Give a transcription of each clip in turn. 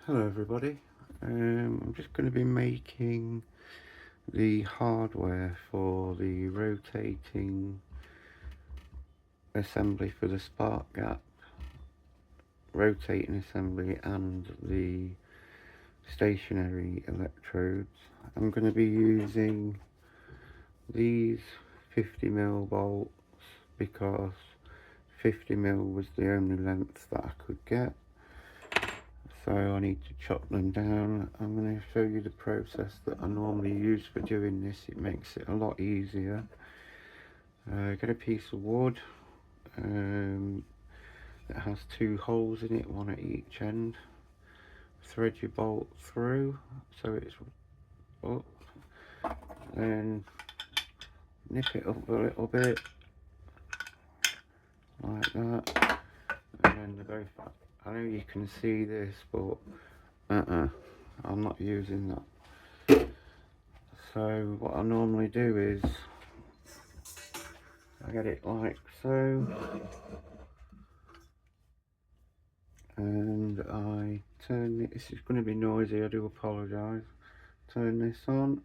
Hello everybody, I'm just going to be making the hardware for the rotating assembly for the spark gap, rotating assembly and the stationary electrodes. I'm going to be using these 50mm bolts because 50mm was the only length that I could get. So I need to chop them down. I'm going to show you the process that I normally use for doing this. It makes it a lot easier. Get a piece of wood that has two holes in it, one at each end. Thread your bolt through so it's up. Then nip it up a little bit like that. And then they're both. I know you can see this, but I'm not using that. So what I normally do is I get it like so, and I turn it. This is going to be noisy, I do apologise. Turn this on.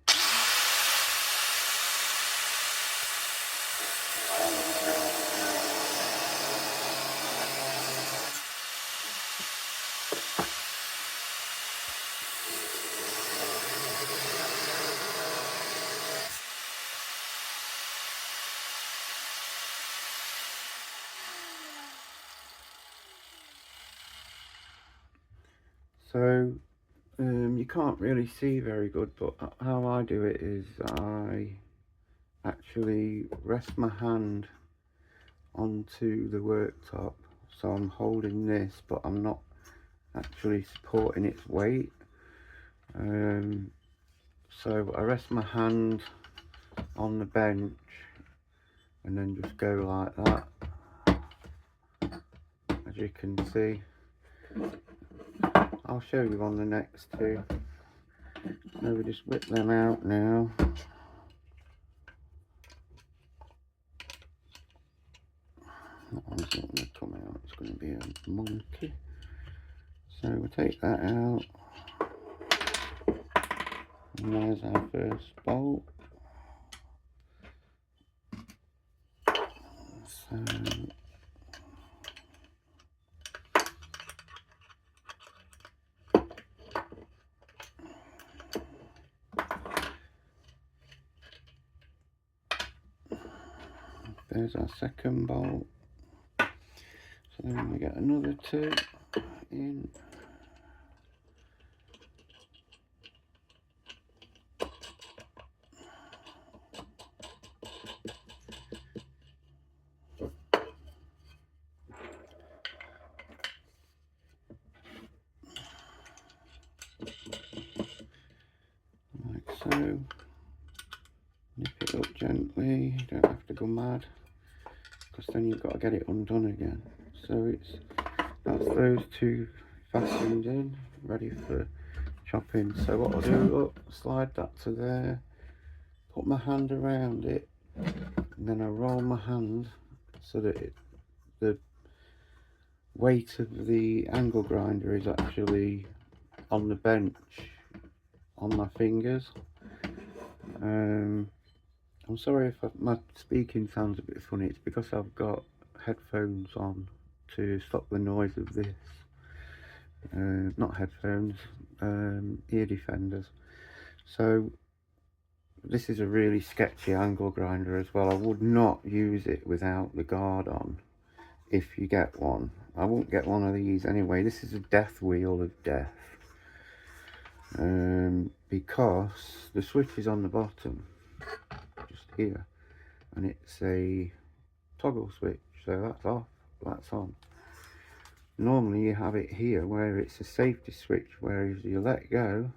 So you can't really see very good, but how I do it is I actually rest my hand onto the worktop, so I'm holding this but I'm not actually supporting its weight. So I rest my hand on the bench and then just go like that, as you can see. I'll show you on the next two. So we just whip them out now. That one's not going to come out, it's going to be a monkey. So we'll take that out. And there's our first bolt. So there's our second bolt. So then we get another two in. Like so. Nip it up gently, you don't have to go mad, because then you've got to get it undone again. So that's those two fastened in, ready for chopping. So what I'll do, slide that to there, put my hand around it, and then I roll my hand so that the weight of the angle grinder is actually on the bench on my fingers. I'm sorry if my speaking sounds a bit funny. It's because I've got headphones on to stop the noise of this. Not headphones, ear defenders. So this is a really sketchy angle grinder as well. I would not use it without the guard on if you get one. I won't get one of these anyway. This is a death wheel of death. Because the switch is on the bottom, just here, and it's a toggle switch, so that's off, that's on. Normally you have it here where it's a safety switch, where if you let go,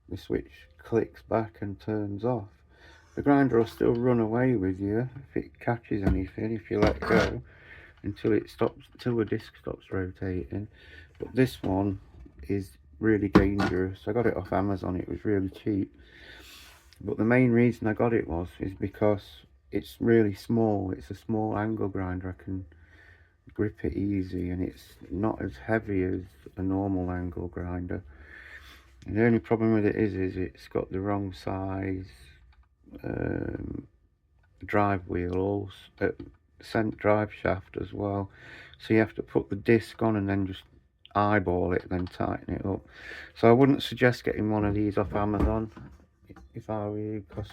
the switch clicks back and turns off. The grinder will still run away with you if it catches anything, if you let go, until it stops, until the disc stops rotating. But this one is really dangerous. I got it off Amazon, it was really cheap. But the main reason I got it is because it's really small. It's a small angle grinder. I can grip it easy, and it's not as heavy as a normal angle grinder. And the only problem with it is it's got the wrong size drive wheel, sent drive shaft as well, so you have to put the disc on and then just eyeball it, then tighten it up. So I wouldn't suggest getting one of these off Amazon if I were you, because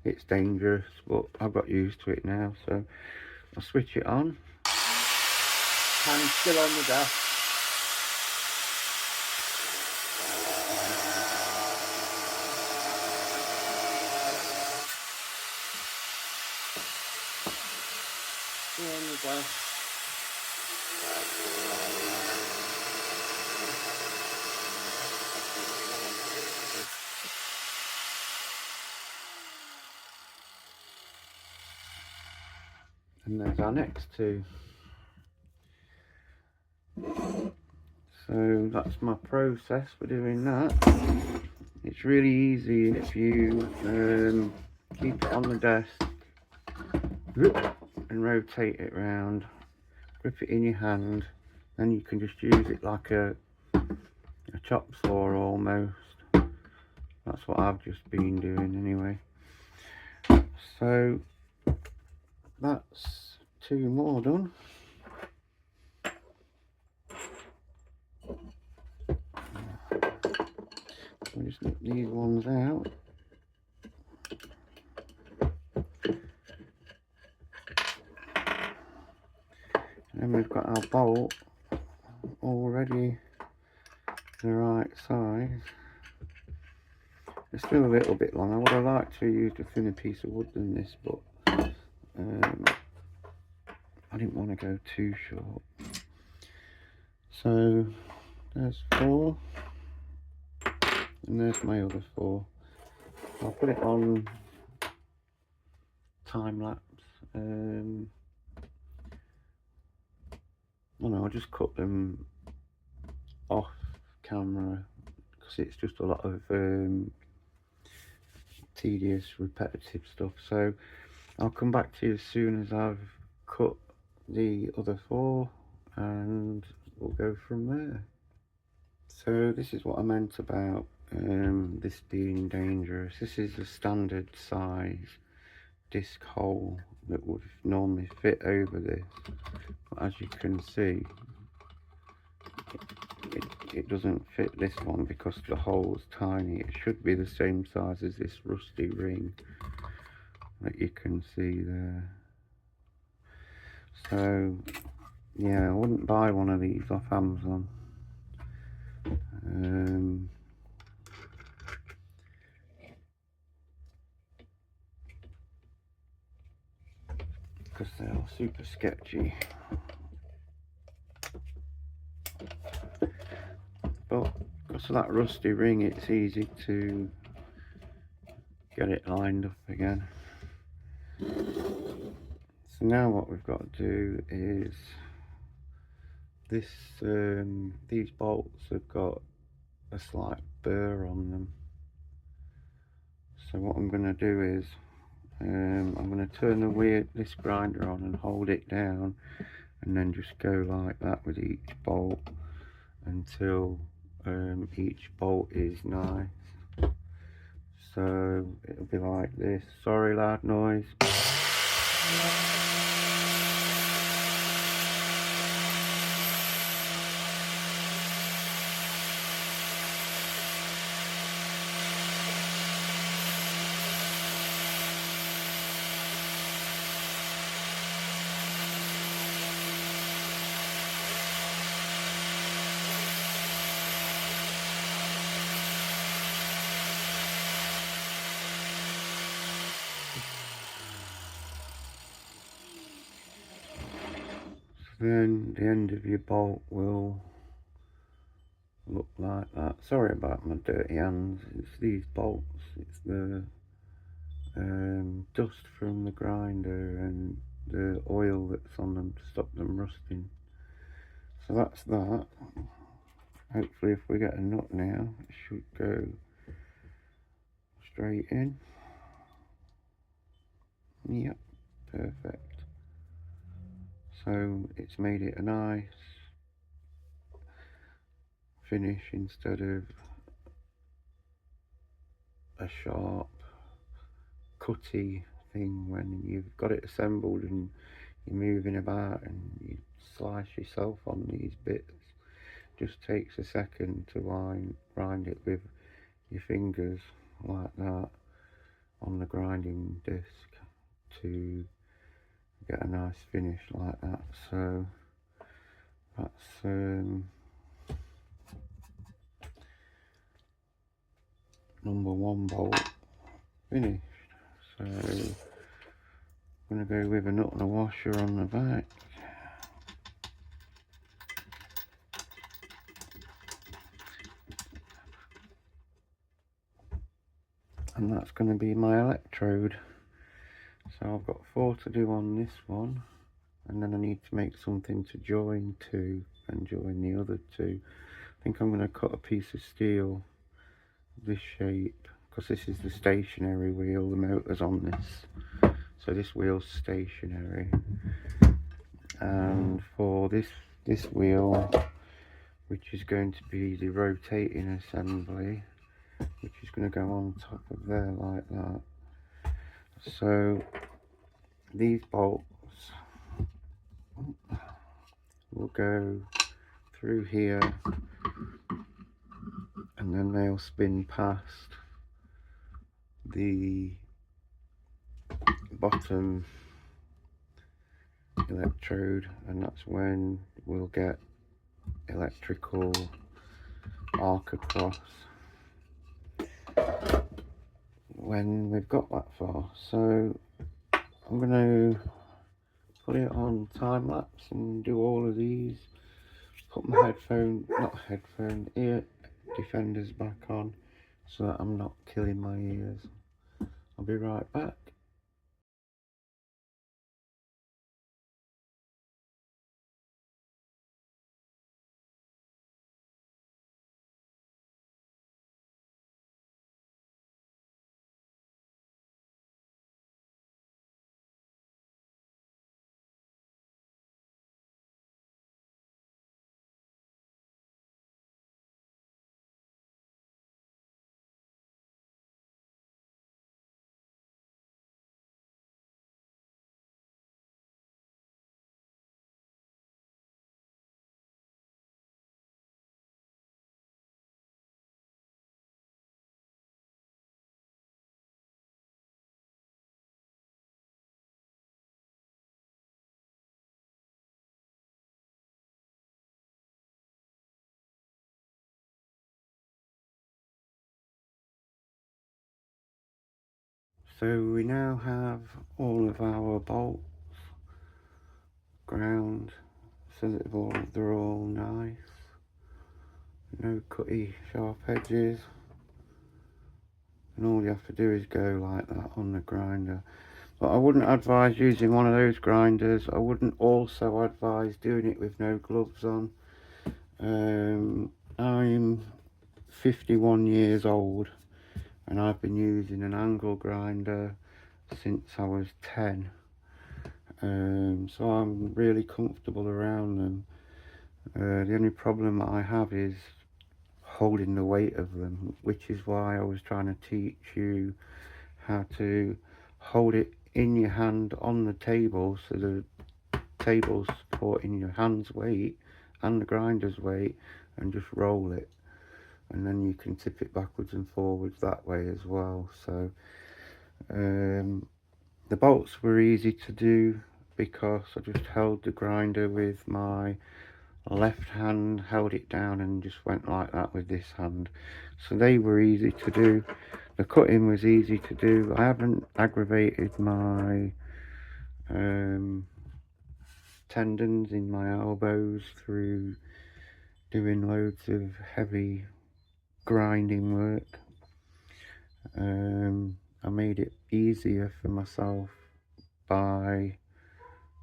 it's dangerous, but I've got used to it now. So I'll switch it on. Hand's still on the dash. Still on the dash. And there's our next two. So that's my process for doing that. It's really easy if you keep it on the desk and rotate it round, grip it in your hand, then you can just use it like a chop saw almost. That's what I've just been doing anyway. So that's two more done. We'll just nip these ones out. And then we've got our bolt already the right size. It's still a little bit long. I would have liked to have used a thinner piece of wood than this, but I didn't want to go too short. So there's 4, and there's my other 4. I'll put it on time lapse. Well, no, I'll just cut them off camera because it's just a lot of tedious, repetitive stuff. So I'll come back to you as soon as I've cut the other 4, and we'll go from there. So this is what I meant about this being dangerous. This is a standard size disc hole that would normally fit over this, but as you can see, it doesn't fit this one because the hole's tiny. It should be the same size as this rusty ring that you can see there. So yeah, I wouldn't buy one of these off Amazon. Because they are super sketchy. But because of that rusty ring, it's easy to get it lined up again. So now what we've got to do is these bolts have got a slight burr on them. So what I'm going to do is I'm going to turn this grinder on and hold it down, and then just go like that with each bolt until each bolt is nice. So it'll be like this. Sorry, loud noise. Then the end of your bolt will look like that. Sorry about my dirty hands. It's these bolts. It's the dust from the grinder and the oil that's on them to stop them rusting. So that's that. Hopefully if we get a nut now, it should go straight in. Yep, perfect. so it's made it a nice finish instead of a sharp cutty thing when you've got it assembled and you're moving about and you slice yourself on these bits. Just takes a second to grind it with your fingers like that on the grinding disc to get a nice finish like that. So that's number 1 bolt finished. So I'm going to go with a nut and a washer on the back. And that's going to be my electrode. So I've got 4 to do on this one, and then I need to make something to join to and join the other 2. I think I'm going to cut a piece of steel this shape, because this is the stationary wheel, the motor's on this, so this wheel's stationary. And for this wheel, which is going to be the rotating assembly, which is going to go on top of there like that. So these bolts will go through here, and then they'll spin past the bottom electrode, and that's when we'll get electrical arc across when we've got that far. So I'm going to put it on time lapse and do all of these, put my ear defenders back on so that I'm not killing my ears. I'll be right back. So we now have all of our bolts ground so that they're all nice, no cutty sharp edges, and all you have to do is go like that on the grinder. But I wouldn't advise using one of those grinders. I wouldn't also advise doing it with no gloves on. I'm 51 years old and I've been using an angle grinder since I was 10. So I'm really comfortable around them. The only problem I have is holding the weight of them, which is why I was trying to teach you how to hold it in your hand on the table, so the table's supporting your hand's weight and the grinder's weight, and just roll it, and then you can tip it backwards and forwards that way as well. So the bolts were easy to do because I just held the grinder with my left hand, held it down and just went like that with this hand. So they were easy to do. The cutting was easy to do. I haven't aggravated my tendons in my elbows through doing loads of heavy grinding work. I made it easier for myself by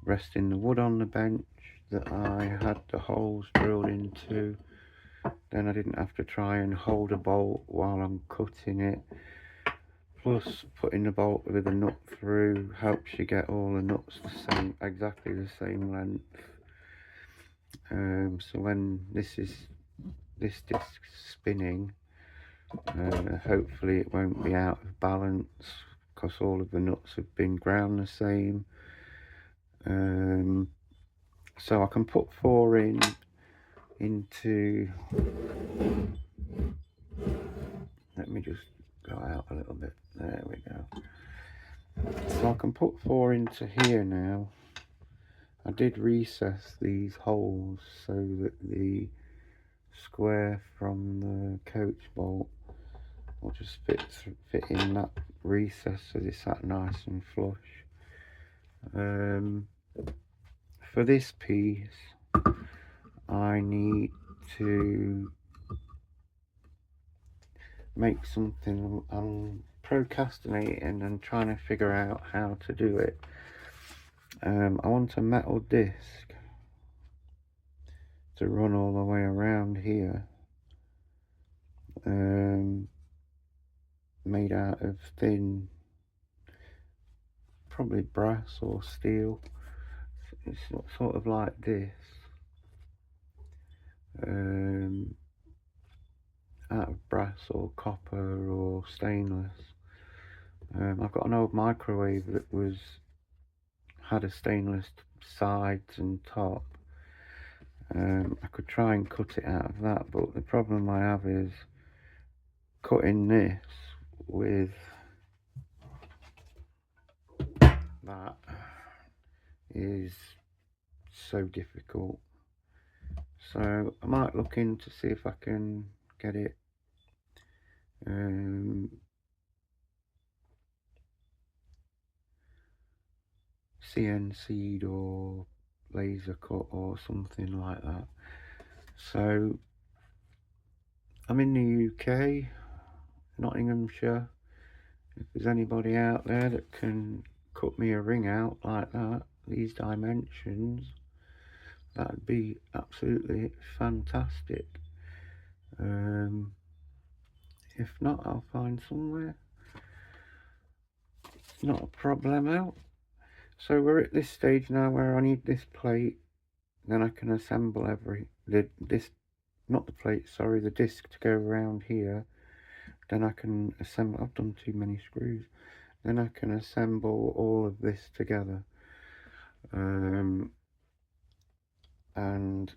resting the wood on the bench that I had the holes drilled into. Then I didn't have to try and hold a bolt while I'm cutting it. plus putting the bolt with a nut through helps you get all the nuts exactly the same length. So when this disc spinning, hopefully it won't be out of balance because all of the nuts have been ground the same. So I can put 4 into, let me just go out a little bit, there we go. So I can put 4 into here now. I did recess these holes so that the square from the coach bolt will just fit in that recess so it's sat nice and flush. For this piece I need to make something. I'm procrastinating and trying to figure out how to do it. I want a metal disc to run all the way around here, made out of thin, probably brass or steel. It's sort of like this, out of brass or copper or stainless. I've got an old microwave that had a stainless sides and top. I could try and cut it out of that, but the problem I have is cutting this with that is so difficult. So I might look in to see if I can get it CNC'd or laser cut or something like that. So I'm in the UK, Nottinghamshire. If there's anybody out there that can cut me a ring out like that, these dimensions, that'd be absolutely fantastic. If not, I'll find somewhere. It's not a problem out. So we're at this stage now where I need this plate, then I can assemble the disc to go around here. Then I can assemble, I've done too many screws. Then I can assemble all of this together and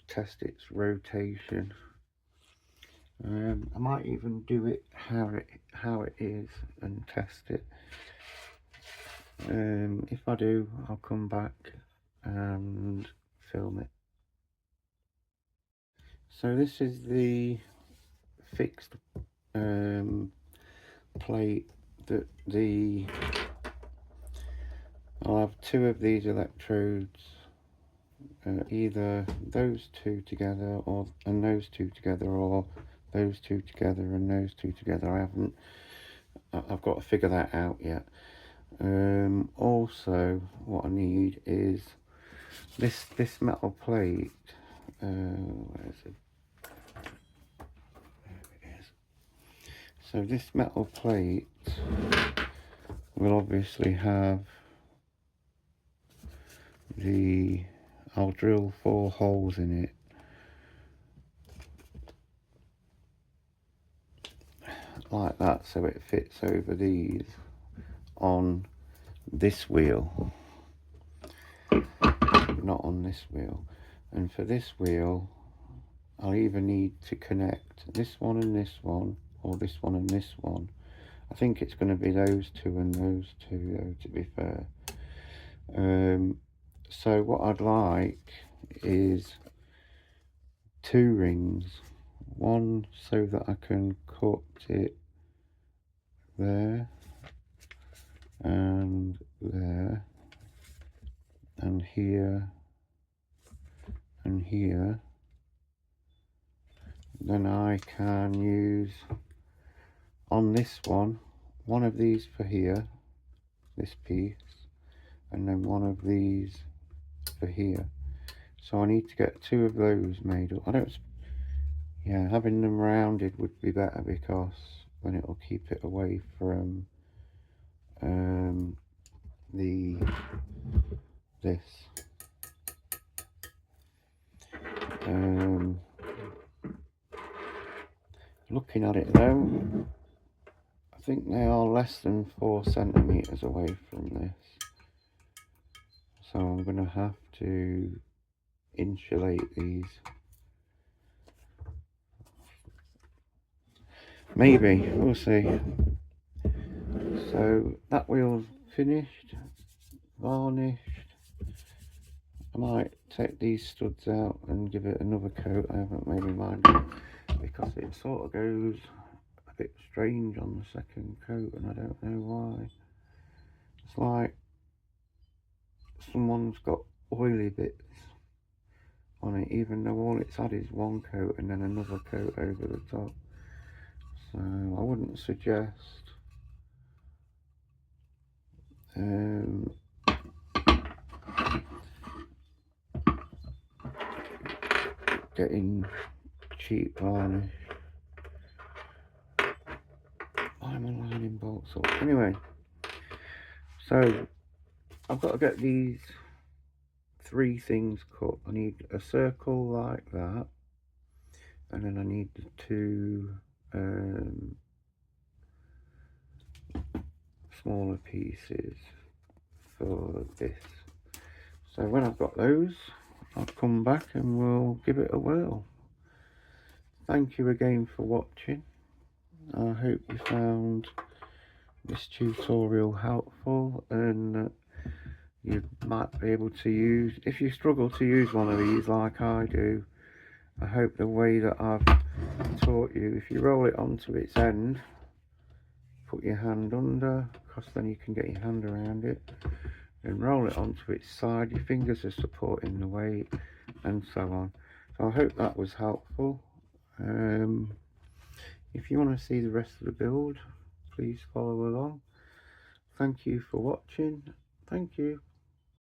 test its rotation. I might even do it how it is and test it. If I do, I'll come back and film it. So this is the fixed plate that I'll have 2 of these electrodes, either those 2 together and those 2 together, or those 2 together and those 2 together. I've got to figure that out yet. Also what I need is this metal plate. Where is it? There it is. So this metal plate will obviously have I'll drill 4 holes in it like that so it fits over these on this wheel, not on this wheel. And for this wheel I'll either need to connect this one and this one, or this one and this one. I think it's going to be those 2 and those 2 though, to be fair. So what I'd like is 2 rings, one so that I can cut it there and there and here and here. Then I can use on this one of these for here, this piece, and then one of these for here. So I need to get 2 of those made up. Having them rounded would be better because then it'll keep it away from this. Looking at it though, I think they are less than 4 centimeters away from this, so I'm going to have to insulate these. Maybe, we'll see. So that wheel's finished, varnished. I might take these studs out and give it another coat. I haven't made my mind up, because it sort of goes a bit strange on the second coat, and I don't know why. It's like someone's got oily bits on it, even though all it's had is one coat and then another coat over the top. So I wouldn't suggest getting cheap varnish. Why am I lining bolts up? Anyway, so I've got to get these 3 things cut. I need a circle like that, and then I need the 2 smaller pieces for this. So when I've got those, I'll come back and we'll give it a whirl. Thank you again for watching. I hope you found this tutorial helpful, and you might be able to use, if you struggle to use one of these like I do, I hope the way that I've taught you, if you roll it onto its end, put your hand under, because then you can get your hand around it, and roll it onto its side, your fingers are supporting the weight, and so on. So I hope that was helpful. If you want to see the rest of the build, please follow along. Thank you for watching. Thank you.